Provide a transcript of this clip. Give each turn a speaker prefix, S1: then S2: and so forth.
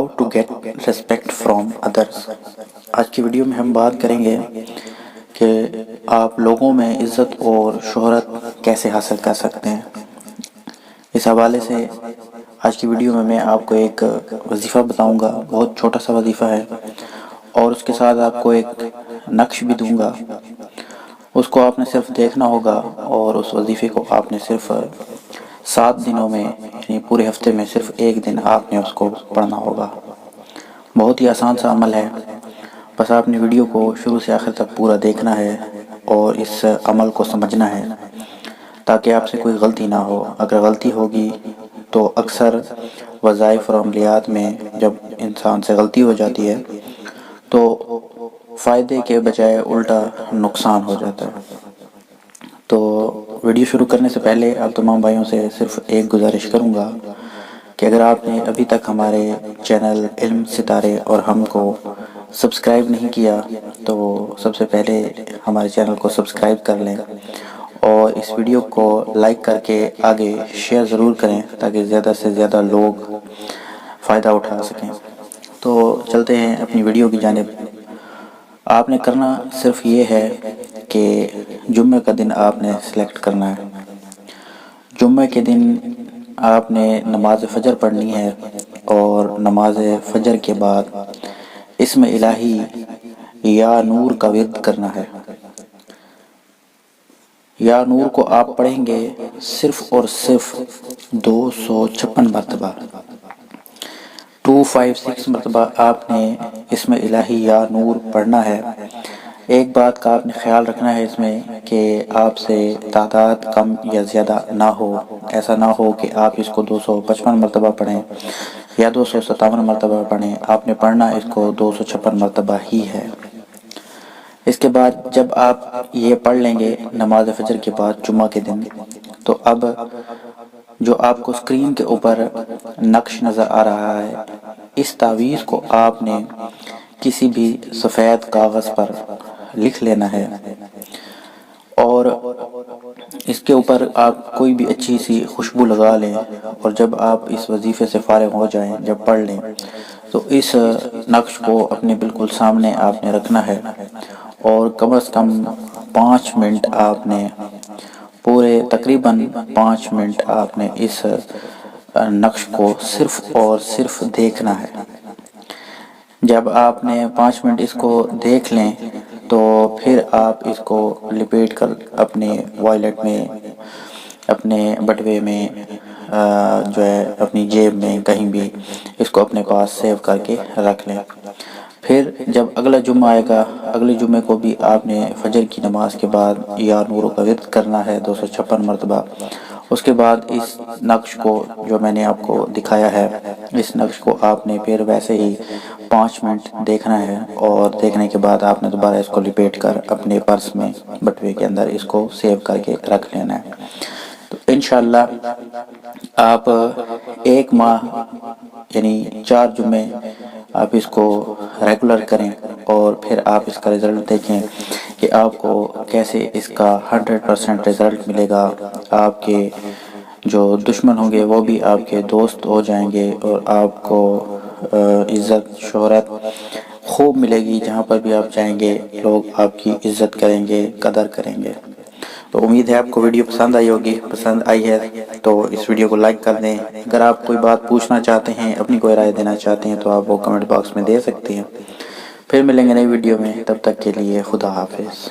S1: How to get respect from others. آج کی video میں ہم بات کریں گے کہ آپ لوگوں میں عزت اور شہرت کیسے حاصل کر سکتے ہیں۔ اس حوالے سے آج کی ویڈیو میں آپ کو ایک وظیفہ بتاؤں گا، بہت چھوٹا سا وظیفہ ہے، اور اس کے ساتھ آپ کو ایک نقش بھی دوں گا۔ اس کو آپ نے صرف دیکھنا ہوگا اور اس وظیفے کو آپ نے صرف 7 دنوں میں، یعنی پورے ہفتے میں صرف ایک دن آپ نے اس کو پڑھنا ہوگا۔ بہت ہی آسان سا عمل ہے، بس آپ نے ویڈیو کو شروع سے آخر تک پورا دیکھنا ہے اور اس عمل کو سمجھنا ہے تاکہ آپ سے کوئی غلطی نہ ہو۔ اگر غلطی ہوگی تو اکثر وظائف اور عملیات میں جب انسان سے غلطی ہو جاتی ہے تو فائدے کے بجائے الٹا نقصان ہو جاتا ہے۔ تو ویڈیو شروع کرنے سے پہلے آپ تمام بھائیوں سے صرف ایک گزارش کروں گا کہ اگر آپ نے ابھی تک ہمارے چینل علم ستارے اور ہم کو سبسکرائب نہیں کیا تو سب سے پہلے ہمارے چینل کو سبسکرائب کر لیں اور اس ویڈیو کو لائک کر کے آگے شیئر ضرور کریں تاکہ زیادہ سے زیادہ لوگ فائدہ اٹھا سکیں۔ تو چلتے ہیں اپنی ویڈیو کی جانب۔ آپ نے کرنا صرف یہ ہے کہ جمعہ کا دن آپ نے سلیکٹ کرنا ہے۔ جمعہ کے دن آپ نے نماز فجر پڑھنی ہے اور نماز فجر کے بعد اسم الہی یا نور کا ورد کرنا ہے۔ یا نور کو آپ پڑھیں گے صرف اور صرف 256 مرتبہ، 256 مرتبہ آپ نے اسم الہی یا نور پڑھنا ہے۔ ایک بات کا آپ نے خیال رکھنا ہے اس میں کہ آپ سے تعداد کم یا زیادہ نہ ہو۔ ایسا نہ ہو کہ آپ اس کو 255 مرتبہ پڑھیں یا 257 مرتبہ پڑھیں، آپ نے پڑھنا اس کو 256 مرتبہ ہی ہے۔ اس کے بعد جب آپ یہ پڑھ لیں گے نماز فجر کے بعد جمعہ کے دن، تو اب جو آپ کو اسکرین کے اوپر نقش نظر آ رہا ہے، اس تعویذ کو آپ نے کسی بھی سفید کاغذ پر لکھ لینا ہے اور اس کے اوپر آپ کوئی بھی اچھی سی خوشبو لگا لیں، اور جب آپ اس وظیفے سے فارغ ہو جائیں، جب پڑھ لیں تو اس نقش کو اپنے بالکل سامنے آپ نے رکھنا ہے اور کم از کم 5 منٹ آپ نے، پورے تقریباً 5 منٹ آپ نے اس نقش کو صرف اور صرف دیکھنا ہے۔ جب آپ نے 5 منٹ اس کو دیکھ لیں تو پھر آپ اس کو لپیٹ کر اپنے وائلٹ میں، اپنے بٹوے میں، جو ہے اپنی جیب میں، کہیں بھی اس کو اپنے پاس سیو کر کے رکھ لیں۔ پھر جب اگلا جمعہ آئے گا، اگلے جمعے کو بھی آپ نے فجر کی نماز کے بعد یا نور کا ورد کرنا ہے 256 مرتبہ۔ اس کے بعد اس نقش کو جو میں نے آپ کو دکھایا ہے، اس نقش کو آپ نے پھر ویسے ہی 5 منٹ دیکھنا ہے، اور دیکھنے کے بعد آپ نے دوبارہ اس کو لپیٹ کر اپنے پرس میں، بٹوے کے اندر اس کو سیو کر کے رکھ لینا ہے۔ تو انشاءاللہ آپ ایک ماہ یعنی 4 جمعے آپ اس کو ریگولر کریں اور پھر آپ اس کا رزلٹ دیکھیں کہ آپ کو کیسے اس کا 100% رزلٹ ملے گا۔ آپ کے جو دشمن ہوں گے وہ بھی آپ کے دوست ہو جائیں گے اور آپ کو عزت شہرت خوب ملے گی۔ جہاں پر بھی آپ جائیں گے لوگ آپ کی عزت کریں گے، قدر کریں گے۔ تو امید ہے آپ کو ویڈیو پسند آئی ہوگی۔ پسند آئی ہے تو اس ویڈیو کو لائک کر دیں۔ اگر آپ کوئی بات پوچھنا چاہتے ہیں، اپنی کوئی رائے دینا چاہتے ہیں تو آپ وہ کمنٹ باکس میں دے سکتے ہیں۔ پھر ملیں گے نئی ویڈیو میں، تب تک کے لیے خدا حافظ۔